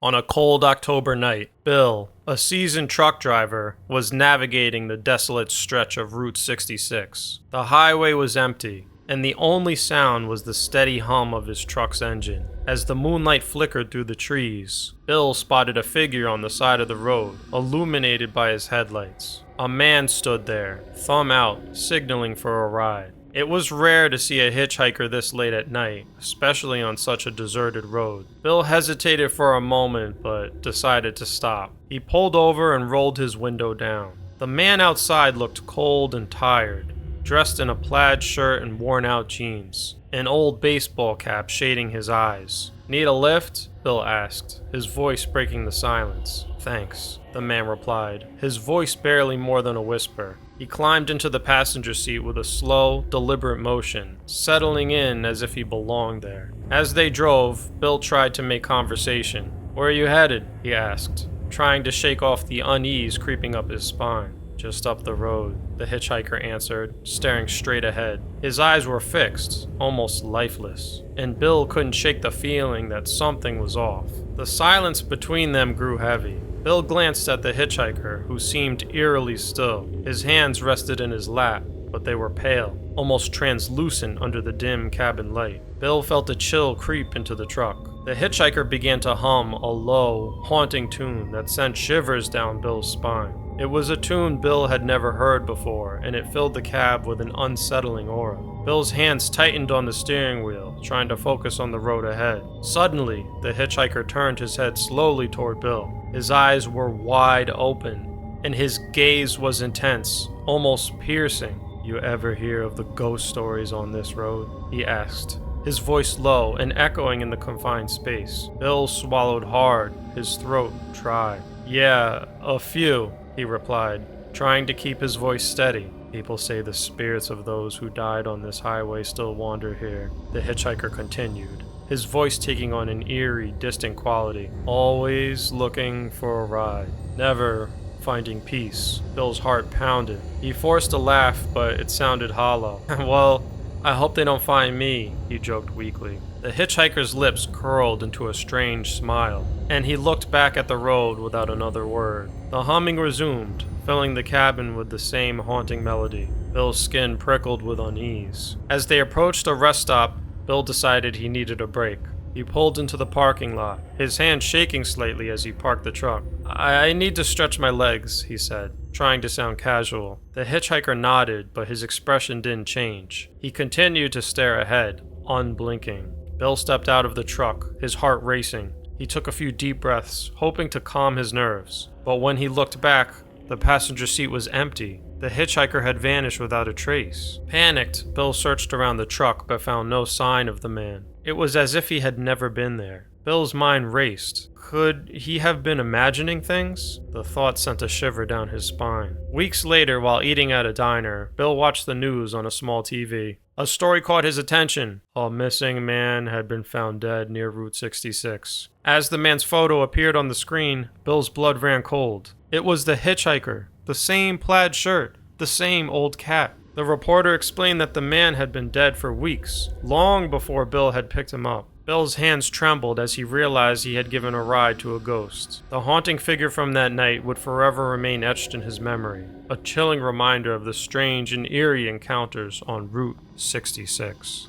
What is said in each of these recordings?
On a cold October night, Bill, a seasoned truck driver, was navigating the desolate stretch of Route 66. The highway was empty, and the only sound was the steady hum of his truck's engine. As the moonlight flickered through the trees, Bill spotted a figure on the side of the road, illuminated by his headlights. A man stood there, thumb out, signaling for a ride. It was rare to see a hitchhiker this late at night, especially on such a deserted road. Bill hesitated for a moment, but decided to stop. He pulled over and rolled his window down. The man outside looked cold and tired, dressed in a plaid shirt and worn-out jeans, an old baseball cap shading his eyes. "Need a lift?" Bill asked, his voice breaking the silence. "Thanks," the man replied, his voice barely more than a whisper. He climbed into the passenger seat with a slow, deliberate motion, settling in as if he belonged there. As they drove, Bill tried to make conversation. "Where are you headed?" he asked, trying to shake off the unease creeping up his spine. "Just up the road," the hitchhiker answered, staring straight ahead. His eyes were fixed, almost lifeless, and Bill couldn't shake the feeling that something was off. The silence between them grew heavy. Bill glanced at the hitchhiker, who seemed eerily still. His hands rested in his lap, but they were pale, almost translucent under the dim cabin light. Bill felt a chill creep into the truck. The hitchhiker began to hum a low, haunting tune that sent shivers down Bill's spine. It was a tune Bill had never heard before, and it filled the cab with an unsettling aura. Bill's hands tightened on the steering wheel, trying to focus on the road ahead. Suddenly, the hitchhiker turned his head slowly toward Bill. His eyes were wide open, and his gaze was intense, almost piercing. "You ever hear of the ghost stories on this road?" he asked, his voice low and echoing in the confined space. Bill swallowed hard, his throat dry. "Yeah, a few," he replied, trying to keep his voice steady. "People say the spirits of those who died on this highway still wander here," the hitchhiker continued, his voice taking on an eerie, distant quality. "Always looking for a ride, never finding peace." Bill's heart pounded. He forced a laugh, but it sounded hollow. "Well, I hope they don't find me," he joked weakly. The hitchhiker's lips curled into a strange smile, and he looked back at the road without another word. The humming resumed, filling the cabin with the same haunting melody. Bill's skin prickled with unease. As they approached a rest stop, Bill decided he needed a break. He pulled into the parking lot, his hand shaking slightly as he parked the truck. I need to stretch my legs," he said, trying to sound casual. The hitchhiker nodded, but his expression didn't change. He continued to stare ahead, unblinking. Bill stepped out of the truck, his heart racing. He took a few deep breaths, hoping to calm his nerves. But when he looked back, the passenger seat was empty. The hitchhiker had vanished without a trace. Panicked, Bill searched around the truck but found no sign of the man. It was as if he had never been there. Bill's mind raced. Could he have been imagining things? The thought sent a shiver down his spine. Weeks later, while eating at a diner, Bill watched the news on a small TV. A story caught his attention. A missing man had been found dead near Route 66. As the man's photo appeared on the screen, Bill's blood ran cold. It was the hitchhiker, the same plaid shirt, the same old cap. The reporter explained that the man had been dead for weeks, long before Bill had picked him up. Bill's hands trembled as he realized he had given a ride to a ghost. The haunting figure from that night would forever remain etched in his memory, a chilling reminder of the strange and eerie encounters on Route 66.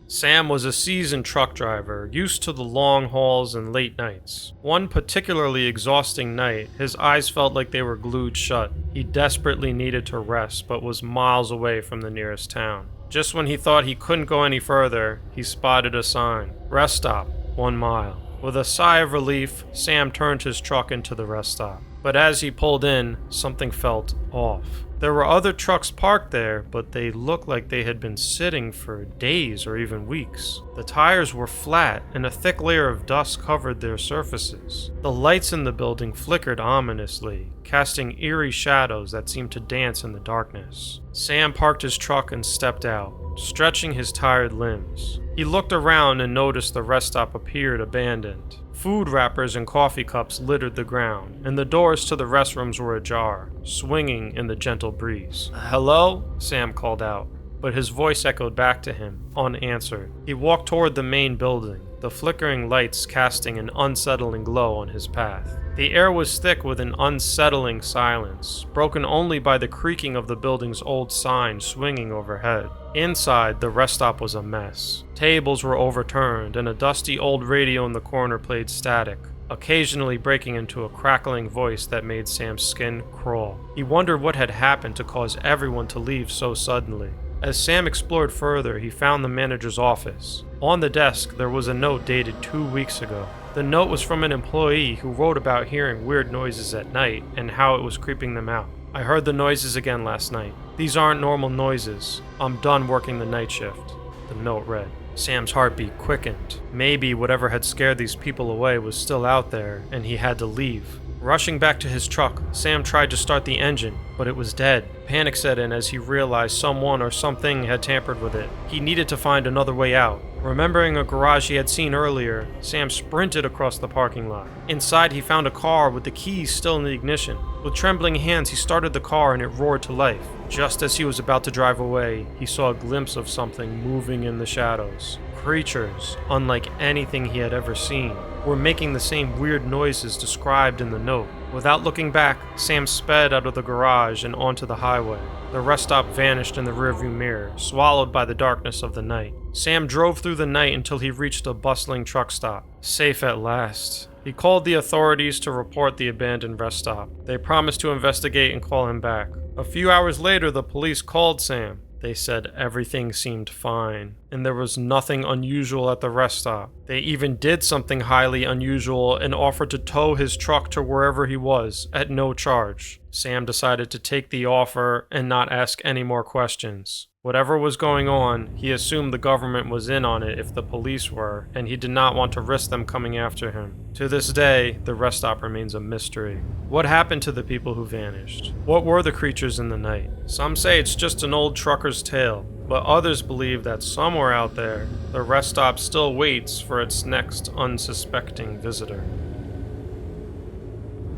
Sam was a seasoned truck driver, used to the long hauls and late nights. One particularly exhausting night, his eyes felt like they were glued shut. He desperately needed to rest, but was miles away from the nearest town. Just when he thought he couldn't go any further, he spotted a sign. "Rest stop, 1 mile." With a sigh of relief, Sam turned his truck into the rest stop. But as he pulled in, something felt off. There were other trucks parked there, but they looked like they had been sitting for days or even weeks. The tires were flat, and a thick layer of dust covered their surfaces. The lights in the building flickered ominously, casting eerie shadows that seemed to dance in the darkness. Sam parked his truck and stepped out, stretching his tired limbs. He looked around and noticed the rest stop appeared abandoned. Food wrappers and coffee cups littered the ground, and the doors to the restrooms were ajar, swinging in the gentle breeze. "Hello?" Sam called out, but his voice echoed back to him, unanswered. He walked toward the main building. The the flickering lights casting an unsettling glow on his path. The air was thick with an unsettling silence, broken only by the creaking of the building's old sign swinging overhead. Inside, the rest stop was a mess. Tables were overturned, and a dusty old radio in the corner played static, occasionally breaking into a crackling voice that made Sam's skin crawl. He wondered what had happened to cause everyone to leave so suddenly. As Sam explored further, he found the manager's office. On the desk, there was a note dated 2 weeks ago. The note was from an employee who wrote about hearing weird noises at night and how it was creeping them out. I heard the noises again last night. These aren't normal noises. I'm done working the night shift, the note read. Sam's heartbeat quickened. Maybe whatever had scared these people away was still out there, and he had to leave. Rushing back to his truck, Sam tried to start the engine, but it was dead. Panic set in as he realized someone or something had tampered with it. He needed to find another way out. Remembering a garage he had seen earlier, Sam sprinted across the parking lot. Inside, he found a car with the keys still in the ignition. With trembling hands, he started the car and it roared to life. Just as he was about to drive away, he saw a glimpse of something moving in the shadows. Creatures, unlike anything he had ever seen, were making the same weird noises described in the note. Without looking back, Sam sped out of the garage and onto the highway. The rest stop vanished in the rearview mirror, swallowed by the darkness of the night. Sam drove through the night until he reached a bustling truck stop. Safe at last. He called the authorities to report the abandoned rest stop. They promised to investigate and call him back. A few hours later, the police called Sam. They said everything seemed fine, and there was nothing unusual at the rest stop. They even did something highly unusual and offered to tow his truck to wherever he was, at no charge. Sam decided to take the offer and not ask any more questions. Whatever was going on, he assumed the government was in on it if the police were, and he did not want to risk them coming after him. To this day, the rest stop remains a mystery. What happened to the people who vanished? What were the creatures in the night? Some say it's just an old trucker's tale, but others believe that somewhere out there, the rest stop still waits for its next unsuspecting visitor.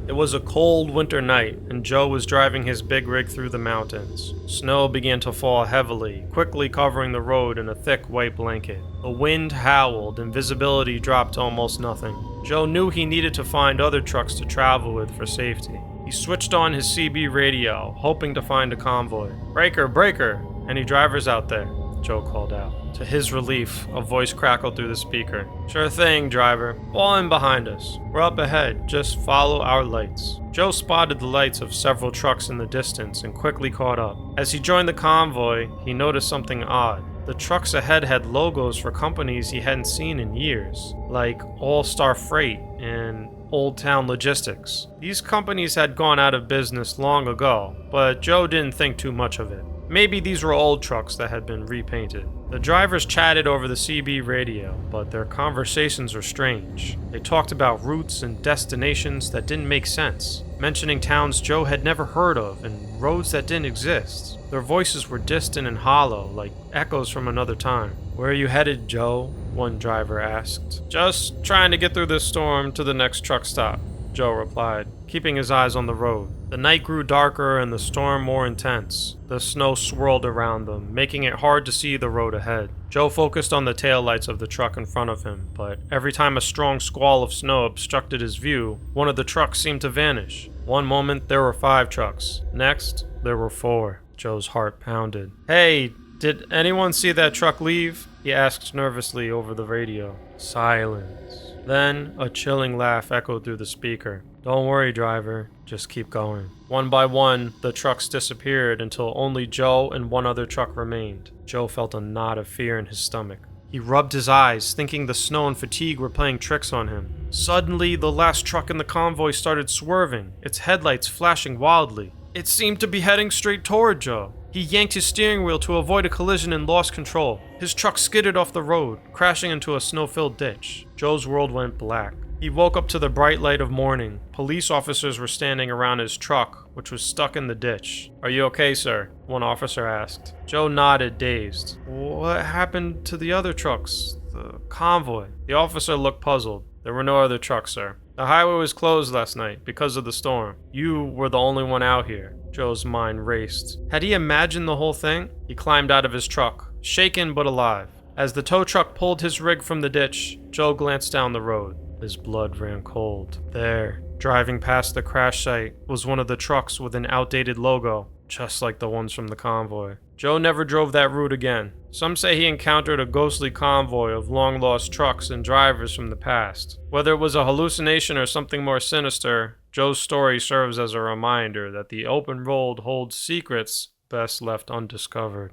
It was a cold winter night, and Joe was driving his big rig through the mountains. Snow began to fall heavily, quickly covering the road in a thick white blanket. The wind howled, and visibility dropped to almost nothing. Joe knew he needed to find other trucks to travel with for safety. He switched on his CB radio, hoping to find a convoy. "Breaker, breaker! Any drivers out there?" Joe called out. To his relief, a voice crackled through the speaker. "Sure thing, driver. Fall in behind us. We're up ahead. Just follow our lights." Joe spotted the lights of several trucks in the distance and quickly caught up. As he joined the convoy, he noticed something odd. The trucks ahead had logos for companies he hadn't seen in years, like All-Star Freight and Old Town Logistics. These companies had gone out of business long ago, but Joe didn't think too much of it. Maybe these were old trucks that had been repainted. The drivers chatted over the CB radio, but their conversations were strange. They talked about routes and destinations that didn't make sense, mentioning towns Joe had never heard of and roads that didn't exist. Their voices were distant and hollow, like echoes from another time. "Where are you headed, Joe?" one driver asked. "Just trying to get through this storm to the next truck stop," Joe replied, keeping his eyes on the road. The night grew darker and the storm more intense. The snow swirled around them, making it hard to see the road ahead. Joe focused on the taillights of the truck in front of him, but every time a strong squall of snow obstructed his view, one of the trucks seemed to vanish. One moment, there were 5 trucks. Next, there were 4. Joe's heart pounded. "Hey, did anyone see that truck leave?" he asked nervously over the radio. Silence. Then, a chilling laugh echoed through the speaker. "Don't worry, driver. Just keep going." One by one, the trucks disappeared until only Joe and one other truck remained. Joe felt a knot of fear in his stomach. He rubbed his eyes, thinking the snow and fatigue were playing tricks on him. Suddenly, the last truck in the convoy started swerving, its headlights flashing wildly. It seemed to be heading straight toward Joe. He yanked his steering wheel to avoid a collision and lost control. His truck skidded off the road, crashing into a snow-filled ditch. Joe's world went black. He woke up to the bright light of morning. Police officers were standing around his truck, which was stuck in the ditch. "Are you okay, sir?" one officer asked. Joe nodded, dazed. "What happened to the other trucks? The convoy?" The officer looked puzzled. "There were no other trucks, sir. The highway was closed last night because of the storm. You were the only one out here." Joe's mind raced. Had he imagined the whole thing? He climbed out of his truck, shaken but alive. As the tow truck pulled his rig from the ditch, Joe glanced down the road. His blood ran cold. There, driving past the crash site, was one of the trucks with an outdated logo, just like the ones from the convoy. Joe never drove that route again. Some say he encountered a ghostly convoy of long-lost trucks and drivers from the past. Whether it was a hallucination or something more sinister, Joe's story serves as a reminder that the open road holds secrets best left undiscovered.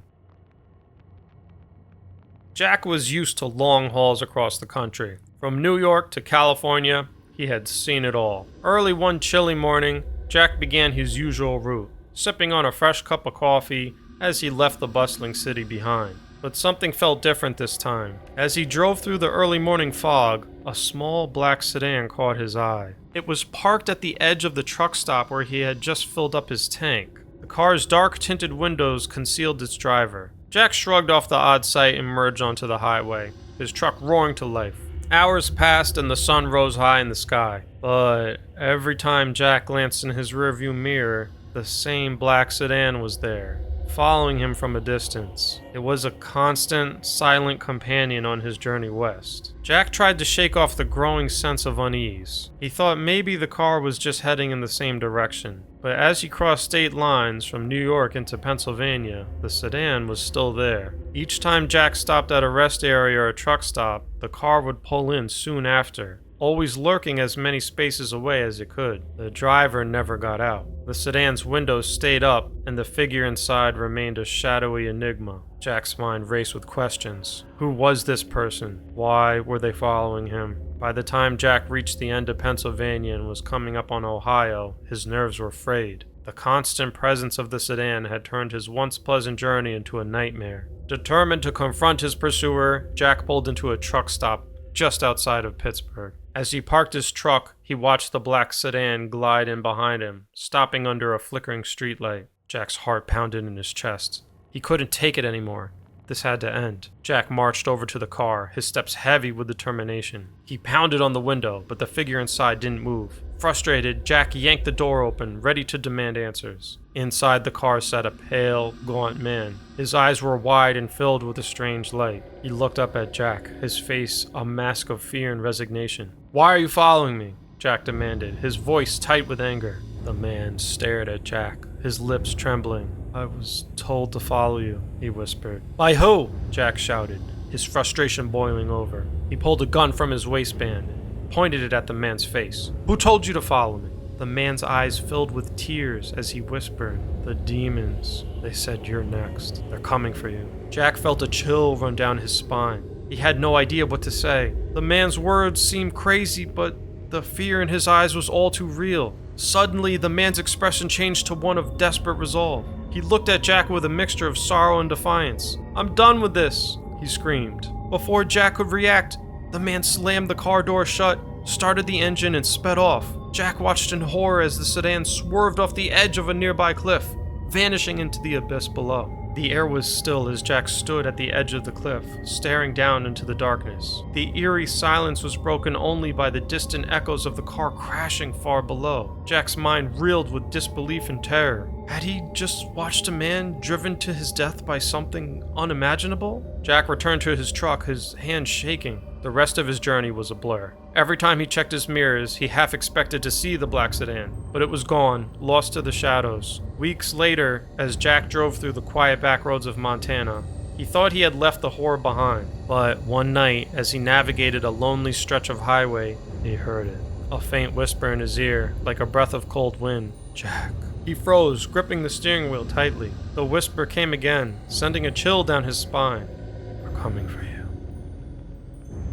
Jack was used to long hauls across the country. From New York to California, he had seen it all. Early one chilly morning, Jack began his usual route, sipping on a fresh cup of coffee as he left the bustling city behind. But something felt different this time. As he drove through the early morning fog, a small black sedan caught his eye. It was parked at the edge of the truck stop where he had just filled up his tank. The car's dark tinted windows concealed its driver. Jack shrugged off the odd sight and merged onto the highway, his truck roaring to life. Hours passed and the sun rose high in the sky. But every time Jack glanced in his rearview mirror, the same black sedan was there, following him from a distance. It was a constant, silent companion on his journey west. Jack tried to shake off the growing sense of unease. He thought maybe the car was just heading in the same direction. But as he crossed state lines from New York into Pennsylvania, the sedan was still there. Each time Jack stopped at a rest area or a truck stop, the car would pull in soon after, always lurking as many spaces away as it could. The driver never got out. The sedan's windows stayed up, and the figure inside remained a shadowy enigma. Jack's mind raced with questions. Who was this person? Why were they following him? By the time Jack reached the end of Pennsylvania and was coming up on Ohio, his nerves were frayed. The constant presence of the sedan had turned his once pleasant journey into a nightmare. Determined to confront his pursuer, Jack pulled into a truck stop just outside of Pittsburgh. As he parked his truck, he watched the black sedan glide in behind him, stopping under a flickering streetlight. Jack's heart pounded in his chest. He couldn't take it anymore. This had to end. Jack marched over to the car, his steps heavy with determination. He pounded on the window, but the figure inside didn't move. Frustrated, Jack yanked the door open, ready to demand answers. Inside the car sat a pale, gaunt man. His eyes were wide and filled with a strange light. He looked up at Jack, his face a mask of fear and resignation. "Why are you following me?" Jack demanded, his voice tight with anger. The man stared at Jack, his lips trembling. "I was told to follow you," he whispered. "By who?" Jack shouted, his frustration boiling over. He pulled a gun from his waistband, pointed it at the man's face. "Who told you to follow me?" The man's eyes filled with tears as he whispered, "The demons. They said you're next. They're coming for you." Jack felt a chill run down his spine. He had no idea what to say. The man's words seemed crazy, but the fear in his eyes was all too real. Suddenly, the man's expression changed to one of desperate resolve. He looked at Jack with a mixture of sorrow and defiance. "I'm done with this," he screamed. Before Jack could react, the man slammed the car door shut, started the engine, and sped off. Jack watched in horror as the sedan swerved off the edge of a nearby cliff, vanishing into the abyss below. The air was still as Jack stood at the edge of the cliff, staring down into the darkness. The eerie silence was broken only by the distant echoes of the car crashing far below. Jack's mind reeled with disbelief and terror. Had he just watched a man driven to his death by something unimaginable? Jack returned to his truck, his hands shaking. The rest of his journey was a blur. Every time he checked his mirrors, he half expected to see the black sedan, but it was gone, lost to the shadows. Weeks later, as Jack drove through the quiet back roads of Montana, he thought he had left the horror behind. But one night, as he navigated a lonely stretch of highway, he heard it. A faint whisper in his ear, like a breath of cold wind. "Jack." He froze, gripping the steering wheel tightly. The whisper came again, sending a chill down his spine. "We're coming for you."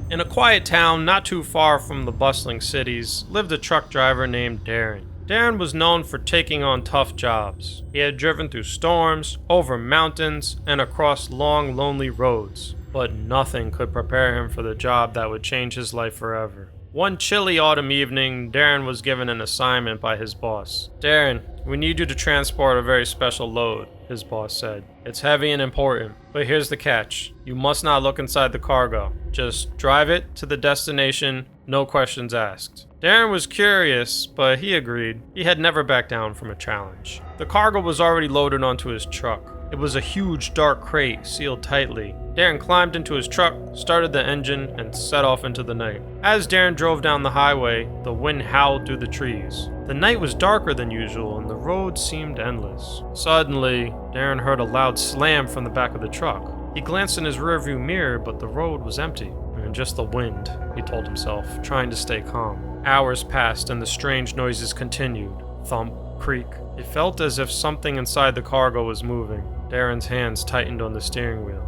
In a quiet town not too far from the bustling cities lived a truck driver named Darren. Darren was known for taking on tough jobs. He had driven through storms, over mountains, and across long, lonely roads. But nothing could prepare him for the job that would change his life forever. One chilly autumn evening, Darren was given an assignment by his boss. "Darren, we need you to transport a very special load," his boss said. "It's heavy and important, but here's the catch. You must not look inside the cargo. Just drive it to the destination, no questions asked." Darren was curious, but he agreed. He had never backed down from a challenge. The cargo was already loaded onto his truck. It was a huge dark crate sealed tightly. Darren climbed into his truck, started the engine, and set off into the night. As Darren drove down the highway, the wind howled through the trees. The night was darker than usual, and the road seemed endless. Suddenly, Darren heard a loud slam from the back of the truck. He glanced in his rearview mirror, but the road was empty. And just the wind, he told himself, trying to stay calm. Hours passed, and the strange noises continued. Thump, creak. It felt as if something inside the cargo was moving. Darren's hands tightened on the steering wheel.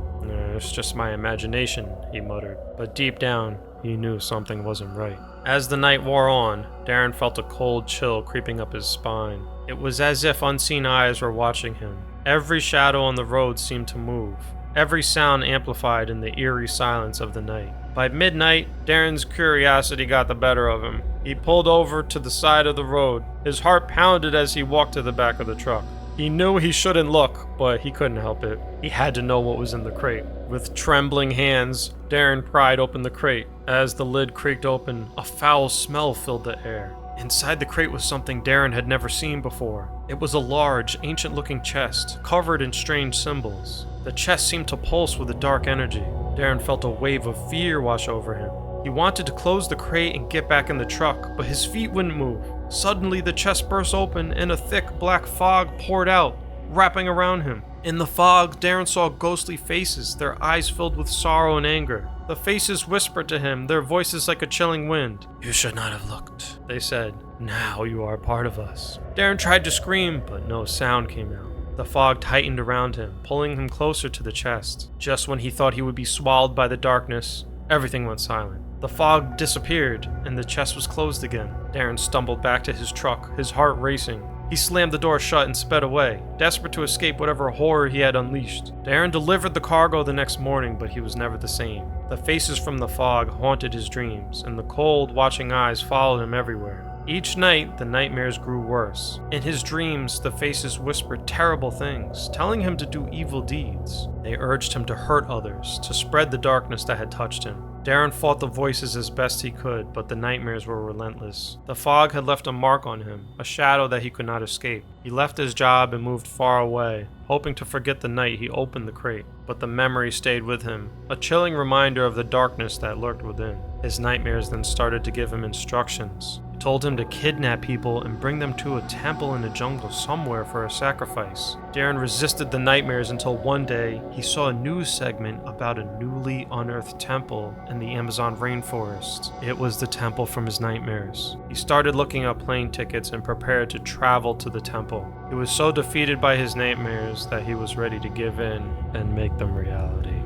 It's just my imagination, he muttered. But deep down, he knew something wasn't right. As the night wore on, Darren felt a cold chill creeping up his spine. It was as if unseen eyes were watching him. Every shadow on the road seemed to move. Every sound amplified in the eerie silence of the night. By midnight, Darren's curiosity got the better of him. He pulled over to the side of the road. His heart pounded as he walked to the back of the truck. He knew he shouldn't look, but he couldn't help it. He had to know what was in the crate. With trembling hands, Darren pried open the crate. As the lid creaked open, a foul smell filled the air. Inside the crate was something Darren had never seen before. It was a large, ancient-looking chest, covered in strange symbols. The chest seemed to pulse with a dark energy. Darren felt a wave of fear wash over him. He wanted to close the crate and get back in the truck, but his feet wouldn't move. Suddenly, the chest burst open and a thick black fog poured out, wrapping around him. In the fog, Darren saw ghostly faces, their eyes filled with sorrow and anger. The faces whispered to him, their voices like a chilling wind. "You should not have looked," they said. "Now you are a part of us." Darren tried to scream, but no sound came out. The fog tightened around him, pulling him closer to the chest. Just when he thought he would be swallowed by the darkness, everything went silent. The fog disappeared, and the chest was closed again. Darren stumbled back to his truck, his heart racing. He slammed the door shut and sped away, desperate to escape whatever horror he had unleashed. Darren delivered the cargo the next morning, but he was never the same. The faces from the fog haunted his dreams, and the cold, watching eyes followed him everywhere. Each night, the nightmares grew worse. In his dreams, the faces whispered terrible things, telling him to do evil deeds. They urged him to hurt others, to spread the darkness that had touched him. Darren fought the voices as best he could, but the nightmares were relentless. The fog had left a mark on him, a shadow that he could not escape. He left his job and moved far away, hoping to forget the night he opened the crate. But the memory stayed with him, a chilling reminder of the darkness that lurked within. His nightmares then started to give him instructions. He told him to kidnap people and bring them to a temple in the jungle somewhere for a sacrifice. Darren resisted the nightmares until one day he saw a news segment about a newly unearthed temple in the Amazon rainforest. It was the temple from his nightmares. He started looking up plane tickets and prepared to travel to the temple. He was so defeated by his nightmares that he was ready to give in and make them reality.